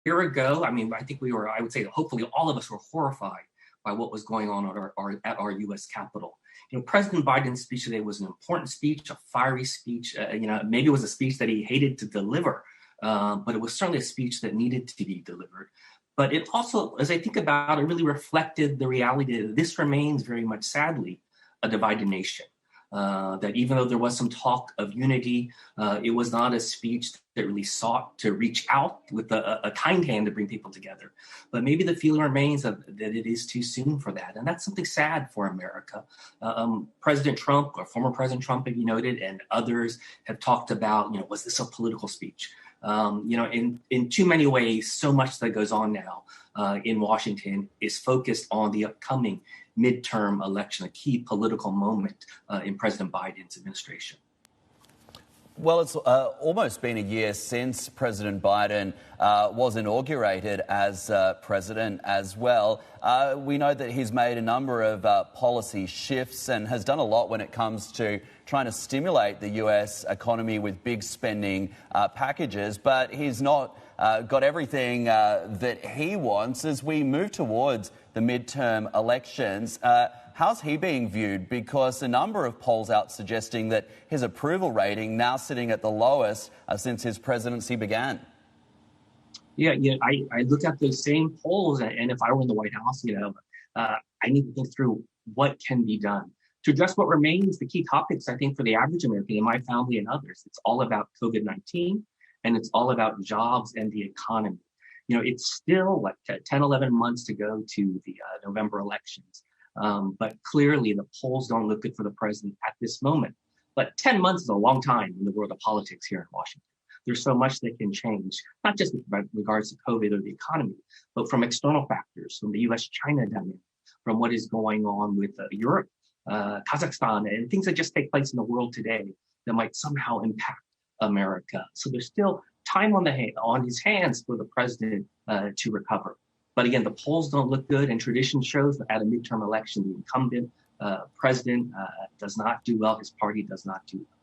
year ago, I mean, I think we were, I would say, hopefully all of us were horrified by what was going on at our U.S. Capitol. President Biden's speech today was an important speech, a fiery speech. Maybe it was a speech that he hated to deliver, but it was certainly a speech that needed to be delivered. But it also, as I think about it, really reflected the reality that this remains very much, sadly, a divided nation. That even though there was some talk of unity, it was not a speech that really sought to reach out with a kind hand to bring people together. But maybe the feeling remains that it is too soon for that. And that's something sad for America. President Trump, or former President Trump, have you noted, and others have talked about, was this a political speech? In too many ways, so much that goes on now in Washington is focused on the upcoming midterm election, a key political moment in President Biden's administration. Well, it's almost been a year since President Biden was inaugurated as president as well. We know that he's made a number of policy shifts and has done a lot when it comes to trying to stimulate the US economy with big spending packages, but he's not got everything that he wants as we move towards the midterm elections. How's he being viewed? Because a number of polls out suggesting that his approval rating now sitting at the lowest since his presidency began. Yeah, I look at those same polls, and if I were in the White House, I need to think through what can be done to address what remains the key topics, I think, for the average American, in my family and others. It's all about COVID-19, and it's all about jobs and the economy. It's still 10, 11 months to go to the November elections. But clearly the polls don't look good for the president at this moment. But 10 months is a long time in the world of politics here in Washington. There's so much that can change, not just with regards to COVID or the economy, but from external factors, from the U.S.-China dynamic, from what is going on with Europe, Kazakhstan, and things that just take place in the world today that might somehow impact America. So there's still time on his hands for the president to recover. But again, the polls don't look good, and tradition shows that at a midterm election, the incumbent president does not do well. His party does not do well.